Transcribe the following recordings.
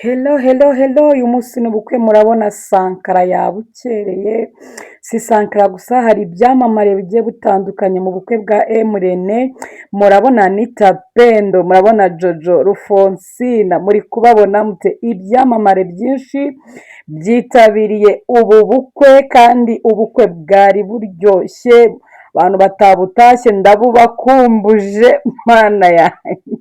Hello, uyu munsi ni ubukwe murabona Sankara yabukereye, si Sankara gusa hari ibyamamare bigiye bitandukanye mu bukwe bwa Emurene, murabona Anita Pendo, murabona Jojo, Rufonsina, muri kubabona mute ibyamamare byinshi byitabiriye ubu bukwe kandi ubukwe bwari buryoshye, abantu batabutashye ndabubakumbuje mana yanjye.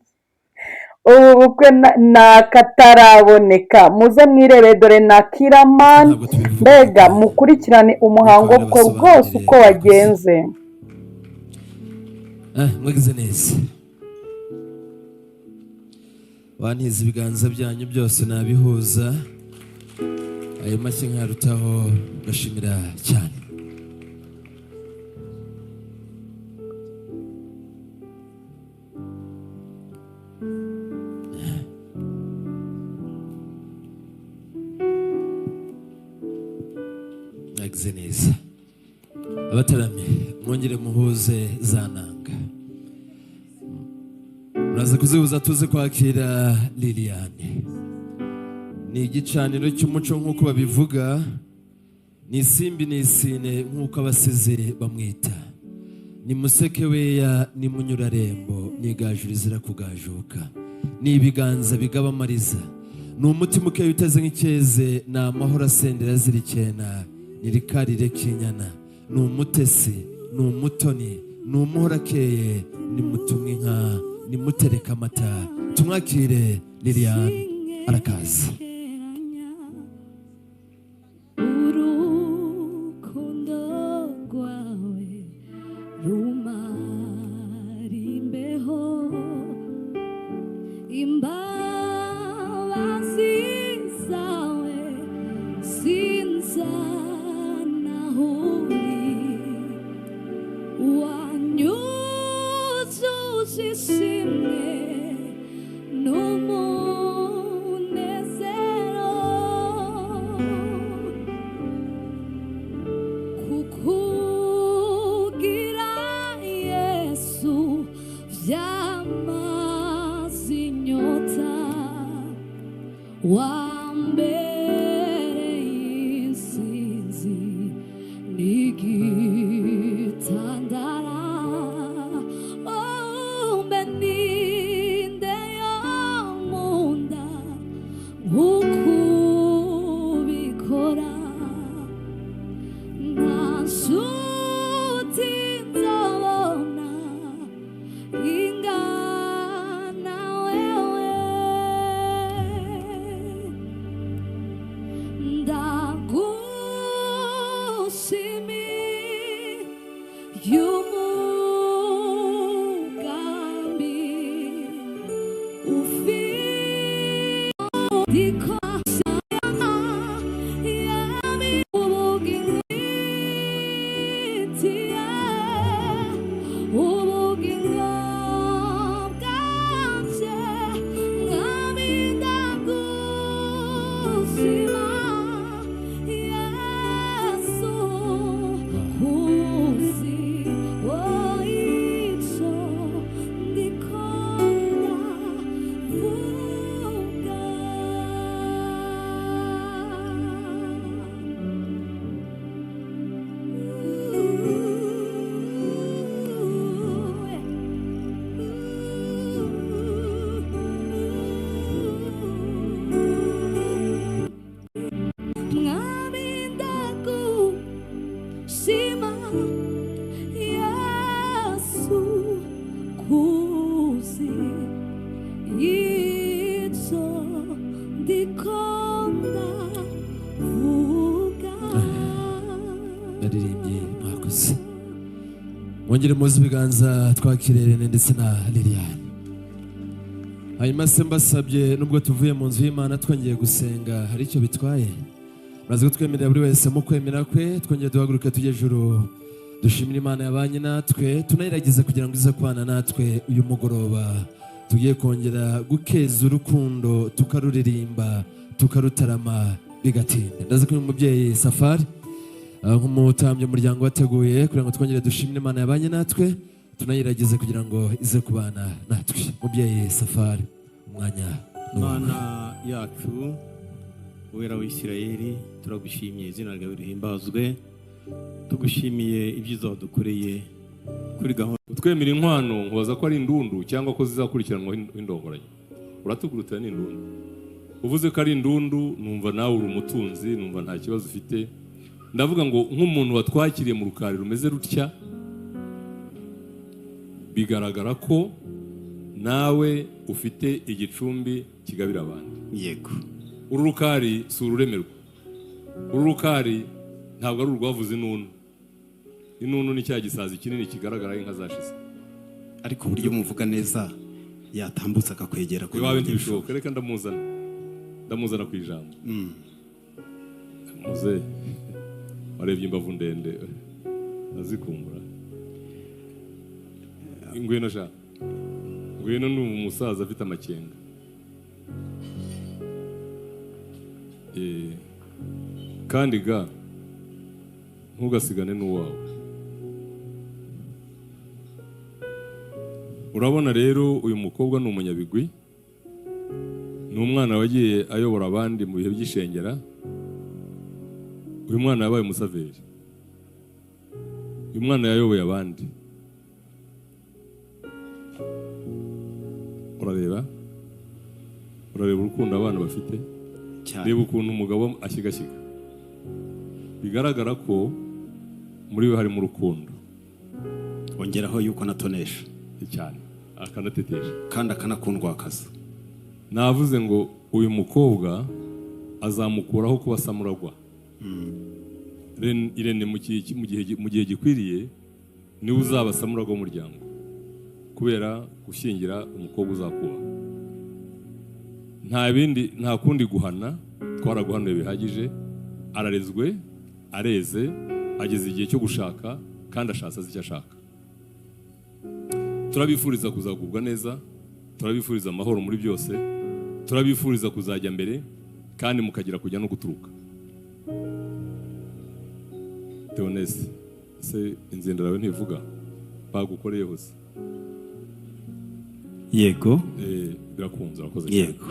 Ubu bukwe ni akataraboneka muze mwirebe dore na Kiramani mbega mukurikirane umuhango w'ubukwe bwose uko wagenze. mwagize neza wantiza ibiganza byanyu byose nabihuza ayo mashyi nkarutaho ndashimira cyane. mwagize neza abatarame mwongere muhuze za nanga muraza kuzihuza tuze kwakira Liliane. Ni igicaniro cy'umuco nk'uko babivuga, ni isimbi ni isine nk'uko abasize bamwita, ni museke weya ni munyurarembo ni igaju rizira kugajuka, ni ibiganza bigabamariza, ni umutima ukeye uteze nk'icyeze, ni amahoro asendera azira icyena, ni rikarire k'inyana, ni umutesi, ni umutoni, ni umuhora akeye, ni mutumwa inka, ni mutereka amata. Tumwakire Liliane arakaza. Mwongere muzi ibiganza twakire ndetse na Liliane. Hanyuma se mbasabye nubwo tuvuye mu nzu y'Imana twongeye gusenga hari icyo bitwaye, muraza kutwemerera buri wese mu kwemera kwe twongeye duhaguruke tujye ejuru dushimira Imana yabanye natwe, tunayiragize kugira ngo ize kubana natwe uyu mugoroba. Tugiye kongera gukeza urukundo tukaruririmba tukarutarama bigatinda. Ndaza ko umubyeyi Safari nk'umutambye umuryango wateguye kugira ngo twongere dushimire Imana yabanye natwe, tunayiragize kugira ngo ize kubana natwe. Mubyeyi Safari umwanya Imana yacu uwera w'Isirayeli, turagushimiye, izina ryawe rihimbazwe. Tugushimiye ibyiza wadukoreye kuri gahunda. Utwemera inkwano nkubaza ko ari indundu cyangwa ko zizakurikiranwa indongoranye. Uratugurutira n'indundu. Uvuze ko ari indundu, numva nawe uri umutunzi, numva nta kibazo ufite. Ndavuga ngo nk'umuntu watwakiriye mu rukari rumeze rutya, bigaragara ko nawe ufite igicumbi kigabira abantu. Yego. Uru rukari si ururemerwa. Uru rukari ntabwo ari urwavuze inunu. Inunu ni cya gisazi kinini kigaragara inka zashize. Ariko buryo muvuga neza yatambutse akakwegera kuri wawe ntibishoboka. Reka ndamuzana ku ijambo. Muze warebye imbavu ndende azikumbura. Ingweno sha. Ngweno ni umusaza afite amakenga. Kandi ga ntugasigane n'uwawe. Urabona rero uyu mukobwa ni umunyabigwi, ni umwana wagiye ayobora abandi mu bihe by'ishengera. Uyu mwana yabaye umusaveri, uyu mwana yayoboye abandi. Urareba urukundo abana bafite. Reba ukuntu umugabo ashyigashiga, bigaragara ko muri we harimo urukundo. Ongeraho yuko natonesha cyane, akanatetesha kandi akanakundwakaza. Navuze ngo uyu mukobwa azamukuraho kuba samuragwa. Irene mu gihe gikwiriye niwe uzaba samuragwa w'umuryango, kubera gushyingira umukobwa uzakuba. Nta kundi guhana, twaraguhanuye bihagije. Ararezwe, areze, ageze igihe cyo gushaka, kandi ashatse azi icyo ashaka. Turabifuriza kuzagubwa neza, turabifuriza amahoro muri byose, turabifuriza kuzajya mbere kandi mukagira kujya no guturuka. Theoneste, se inzindara we ntivuga bagukoreye hose. Yego. Birakunze, urakoze. Yego.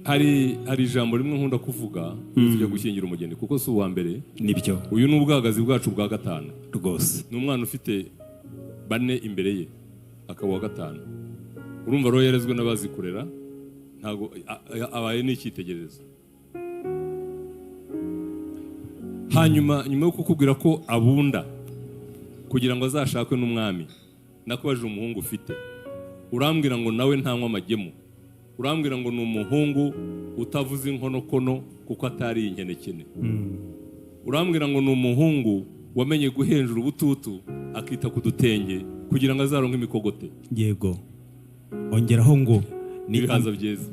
Hari ijambo rimwe nkunda kuvuga tujya gushyingira umugeni, kuko si uwa mbere. Nibyo. Uyu ni ubwagazi bwacu bwa gatanu rwose. Ni umwana ufite 4 imbere ye, akaba wa gatanu. Urumva rero yarezwe n'abazikurera, ntago abaye n'icyitegererezo. Hanyuma nyuma yo kukubwira ko abunda kugira ngo azashakwe n'umwami, nakubaje umuhungu ufite, urambwira ngo nawe ntanywa amagemu, urambwira ngo ni umuhungu utavuze inkonokono kuko atari inkenekene. Urambwira ngo ni umuhungu wamenye guhenjura ubututu akita ku dutenge kugira ngo azaronke imikogote. Yego. Ongeraho ngo ni ibihaza byiza.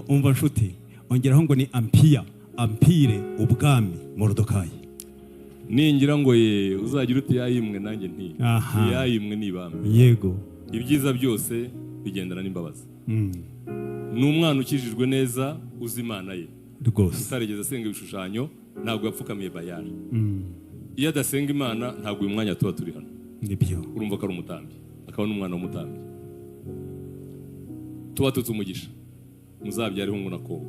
Umva nshuti, ongeraho ngo ni ampire ubwami Moridekayi. Ningira ngo ye uzagira uti yayimwe nanjye nti yayimwe nibamwe. Yego. Ibyiza byose bigendana n'imbabazi. Ni umwana ukijijwe neza, uzi Imana ye rwose, utarigeze asenga ibishushanyo, ntabwo yapfukamiye Bayali. Iyo adasenga Imana ntabwo uyu mwanya tuba turi hano. Nibyo. Urumva ko ari umutambyi, akaba n'umwana w'umutambyi. Tubatutse umugisha, muzabyare hungu n'akobwa.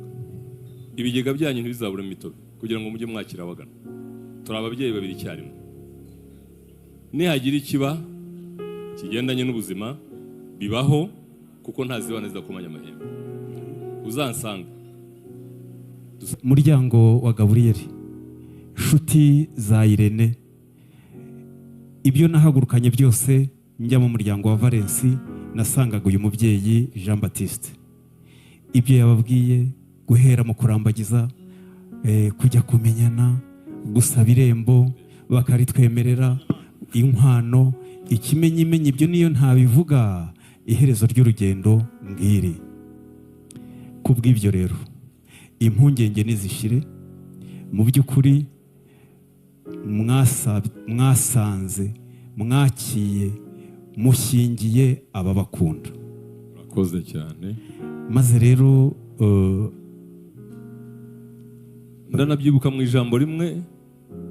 Ibigega byanyu ntibizabure imitobe kugira ngo mujye mwakira abagana. Turi ababyeyi babiri icyarimwe. Nihagira ikiba kigendanye n'ubuzima bibaho, kuko ntazibana zidakomanya amahembe. Uzansanga muryango wa Gaburiyeli, nshuti za Irene, ibyo nahagurukanye byose njya mu muryango wa Valensi, nasangaga uyu mubyeyi Jean Baptiste. Ibyo yababwiye guhera mu kurambagiza, kujya kumenyana, gusaba irembo bakaritwemerera, inkwano, ikimenyimenyi, ibyo niyo ntabivuga, iherezo ry'urugendo ngiri. Kubw'ibyo rero impungenge nizishire, mu by'ukuri mwasanze, mwakiye, mushyingiye ababakunda. Urakoze cyane. Maze rero ndanabyibuka mu ijambo rimwe,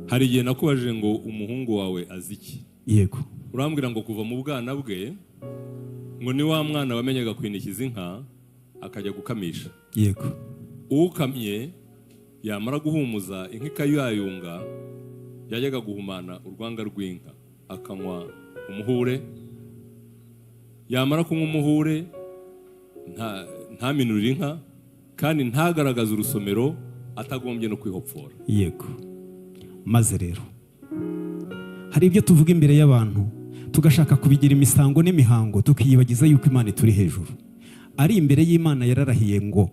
hari igihe nakubaje ngo umuhungu wawe azi iki. Yego. Urambwira ngo kuva mu bwana bwe ngo ni wa mwana wamenyaga kwinikiza inka, akajya gukamisha. yego Ukamye yamara guhumuza inka ikayayunga, yajyaga guhumana urwanga rw'inka akanywa umuhure, yamara kunywa umuhure ntaminurire inka kandi ntagaragaze urusomero atagombye no kwihopfora. yego. Maze rero hari ibyo tuvuga imbere y'abantu tugashaka kubigira imisango n'imihango, tukiyibagiza yuko Imana ituri hejuru. Ari imbere y'Imana yararahiye ngo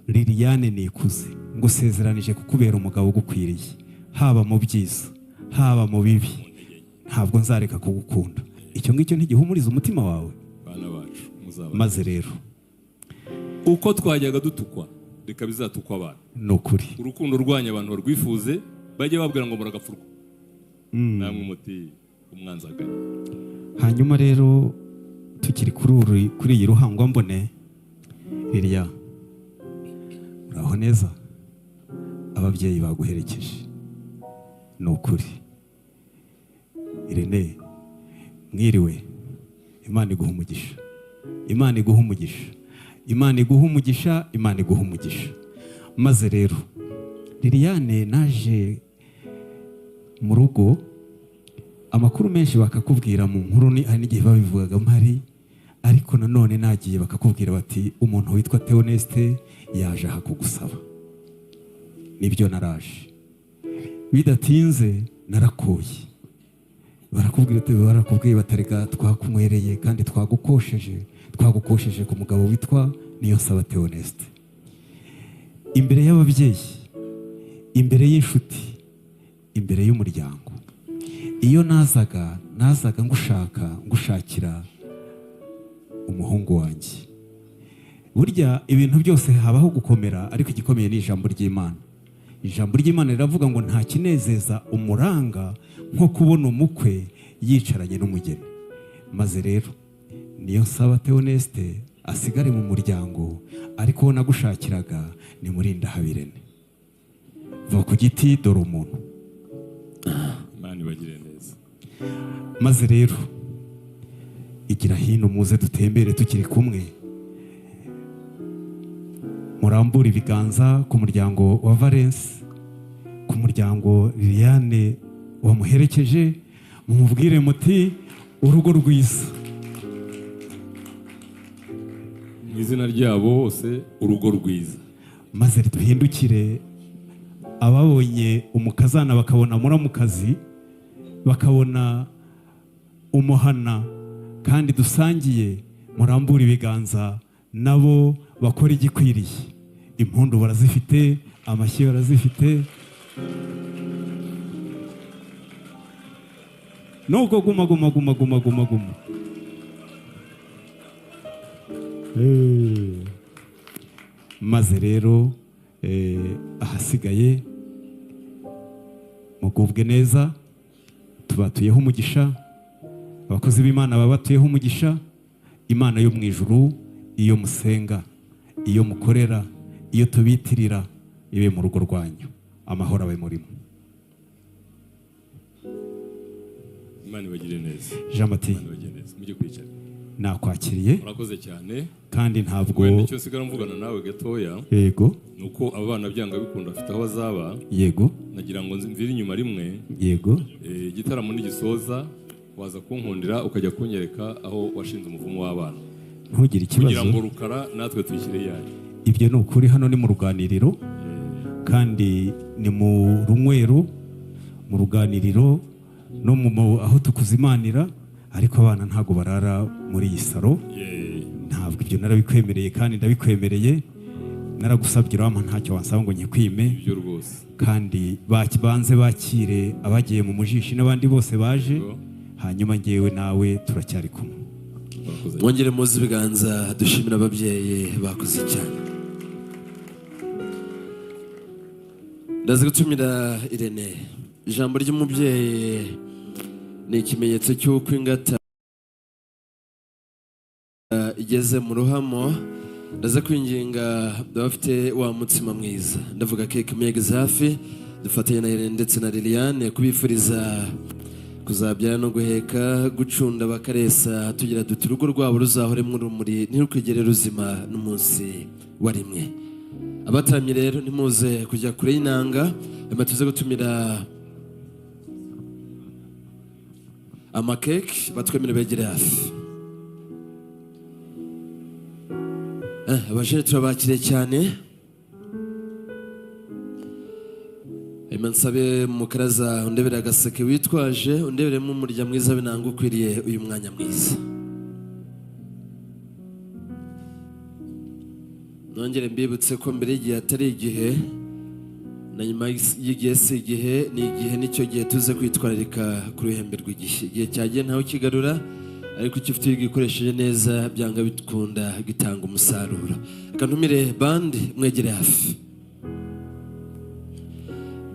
Liliane nikuze, ngo sezeranije kukubera umugabo ugukwiriye, haba mu byiza haba mu bibi, ntabwo nzareka kugukunda. Icyo ngicyo ntigihumuriza umutima wawe? Bana bacu muzaba. Maze rero uko twajyaga dutukwa reka bizatukwa abantu. ni ukuri Urukundo rwanyu abantu barwifuze bajye babwira ngo muragapfurwa, namwe umuti umwanzaganya. hanyuma rero tukiri kuri iyi ruhangwa mbone, Lilia uraho neza? Ababyeyi baguherekeje, ni ukuri. Irene mwiriwe, Imana iguha umugisha, Imana iguha umugisha, Imana iguha umugisha, Imana iguha umugisha. Maze rero Liliane, naje mu rugo, amakuru menshi bakakubwira mu nkuru, hari n'igihe babivugaga mpari, ariko nanone nagiye bakakubwira bati umuntu witwa Theoneste yaje aha kugusaba. Nibyo naraje, bidatinze narakoye, barakubwiye batareka twakunywereye kandi twagukosheje ku mugabo witwa Niyonsaba Theoneste, imbere y'ababyeyi, imbere y'inshuti, imbere y'umuryango. Iyo nazaga ngushakira umuhungu wanjye. Burya ibintu byose habaho gukomera, ariko igikomeye ni ijambo ry'Imana. Ijambo ry'Imana riravuga ngo nta kinezeza umuranga nko kubona umukwe yicaranye n'umugeni. Maze rero Niyonsaba Theoneste asigare mu muryango, ariko uwo nagushakiraga ni Murindahabirene. Va ku giti dore umuntu. Imana ibagire neza. Maze rero igira hino muze dutembere tukiri kumwe, murambura ibiganza ku muryango wa Valence, ku muryango Liliane wamuherekeje, mumubwire muti urugo rwiza. Mu izina ryabo bose urugo rwiza. Maze duhindukire, ababonye umukazana bakabona muramukazi, bakabona umuhana kandi dusangiye, murambura ibiganza nabo bakora igikwiriye. Impundu barazifite, amashyi barazifite. Nuko guma. Maze rero ahasigaye mugubwe neza, tubatuyeho umugisha, abakozi b'Imana babatuyeho umugisha. Imana yo mu ijuru, iyo musenga, iyo mukorera, iyo tubitirira, ibe mu rugo rwanyu, amahoro abe murimo. Imana ibagire neza. Jean Mati, mujye kwicara. Nakwakiriye. Murakoze cyane. Kandi ntabwo nicyo nsigara mvugana nawe gatoya. Yego. Nuko aba bana byanga bikunda bafite aho bazaba. Yego. Nagira ngo mvire inyuma rimwe. Yego. Igitaramo nigisoza waza kunkundira ukajya kunyereka aho washinze umuvumo w'abana. Ntugire ikibazo. Kugira ngo Rukara natwe twishyire yayo. Ibyo ni ukuri, hano ni mu ruganiriro, kandi ni mu runywero, mu ruganiriro no mu aho tukuzimanira, ariko abana ntago barara muri iyi saro. Ntabwo ibyo narabikwemereye kandi ndabikwemereye. Naragusabye urama ntacyo wansaba ngo nyikwime. Ibyo rwose. Kandi banze bakire abagiye mu mujishi n'abandi bose baje, hanyuma ngewe nawe turacyari kumwe. Mwongere muzi ibiganza dushimira ababyeyi bakoze cyane. Ndaza gutumira Irene. Ijambo ry'umubyeyi ni ikimenyetso cy'uko ingata igeze mu ruhamo. Ndaza kwinginga abafite wa mutsima mwiza, ndavuga keke muyegeze hafi, dufatanye na Irene ndetse na Liliane kubifuriza kuzabyara no guheka, gucunda bakaresa, tugira duti urugo rwabo ruzahoremo urumuri ntirukigere ruzima n'umunsi wa rimwe. Abataramye rero ntimuze kujya kure y'inanga, hanyuma tuze gutumira amakeke batwemere begere hafi. Abajene turabakiriye cyane. Hanyuma nsabe mukaraza undebere agaseke witwaje, undeberemo umurya mwiza w'inanga ukwiriye uyu mwanya mwiza. Nongere mbibutse ko mbere y'igihe atari igihe, na nyuma y'igihe si igihe, ni igihe nicyo gihe tuze kwitwararika ku ruhembe rw'igihe. Igihe cyagiye ntawe ukigarura, ariko icyo ufite gikoresheje neza byanga bikunda gitanga umusaruro. Reka ntumire bandi mwegere hafi.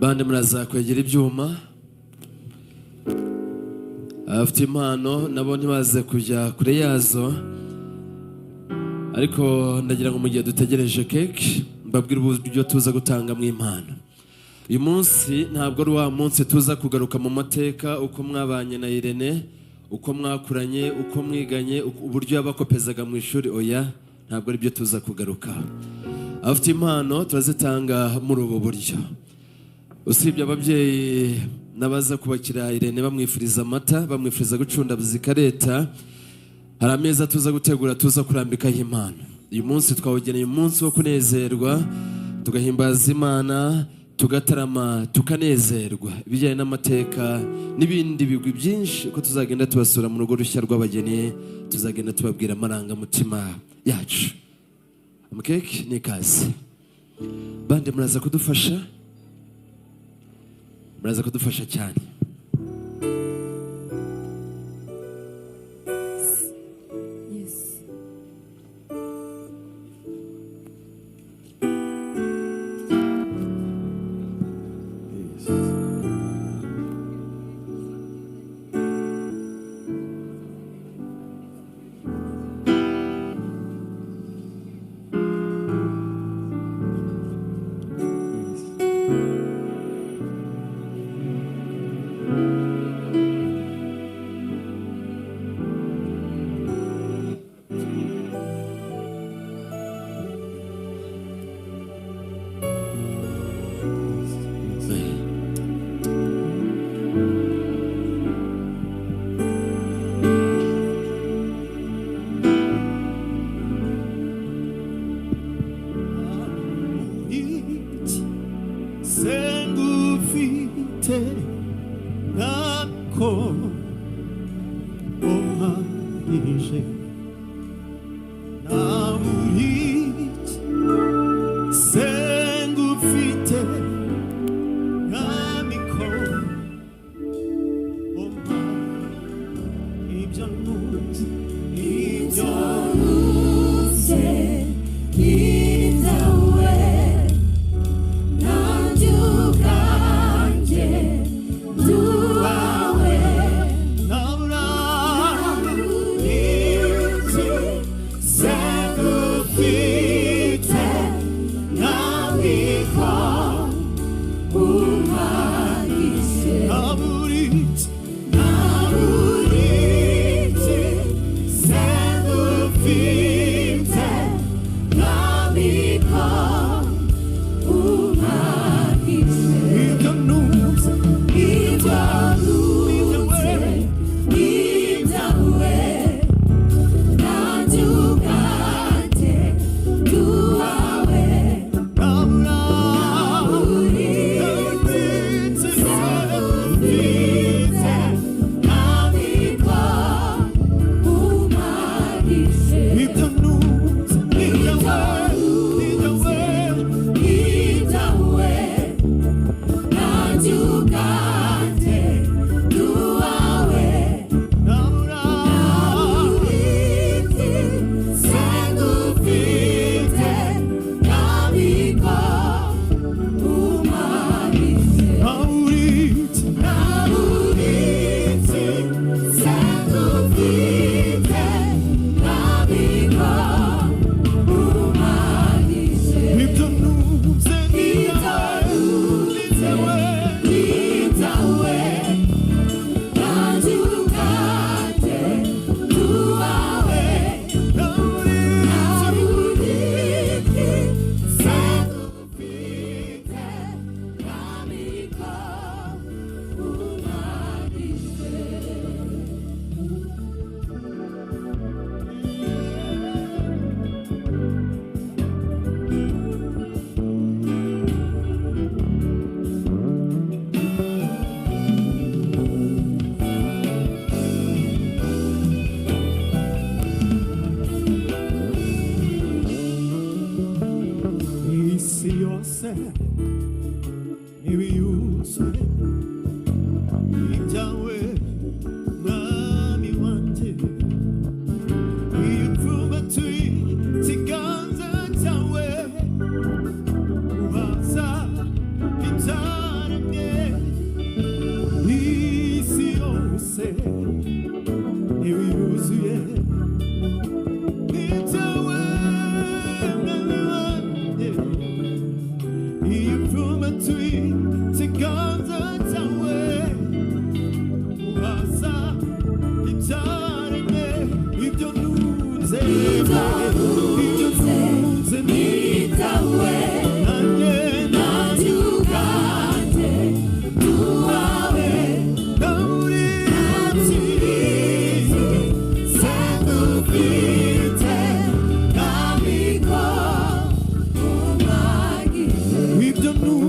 Bande muraza kwegera ibyuma. Abafite impano nabo ntibaze kujya kure yazo, ariko ndagira ngo mu gihe dutegereje keke mbabwire uburyo tuza gutanga mu impano. Uyu munsi ntabwo ari wa munsi tuza kugaruka mu mateka uko mwabanye na Irene, uko mwakuranye, uko mwiganye, uburyo yabakopezaga mu ishuri. Oya, ntabwo ari byo tuza kugaruka. Abafite impano turazitanga muri ubu buryo. Usibye ababyeyi n'abaza kubakira Irene bamwifuriza amata, bamwifuriza gucunda zikareta, hari ameza tuza gutegura, tuza kurambikaho impano. Uyu munsi twawugeneye umunsi wo kunezerwa, tugahimbaza Imana, tugatarama, tukanezerwa. Ibijyanye n'amateka n'ibindi bigwi byinshi ko tuzagenda tubasura mu rugo rushya rw'abageni, tuzagenda tubabwira amarangamutima yacu. Amakeke ni ikaze. Bande muraza kudufasha, muraza kudufasha cyane. byose ntibiyuzuye ibyawe mwami wanjye iyo upfumbatuye ikiganza cyawe uhaza ibyaremye isi yose ntibiyuzuye ibyawe mwami wanjye iyo upfumbatuye ikiganza cyawe uhaza ibyaremye ibyo ntunze ibyo ntunze nitawe nanjye ubwanjye tuwawe nauri ati sendufite ntabiko umwagi ibyo ntunze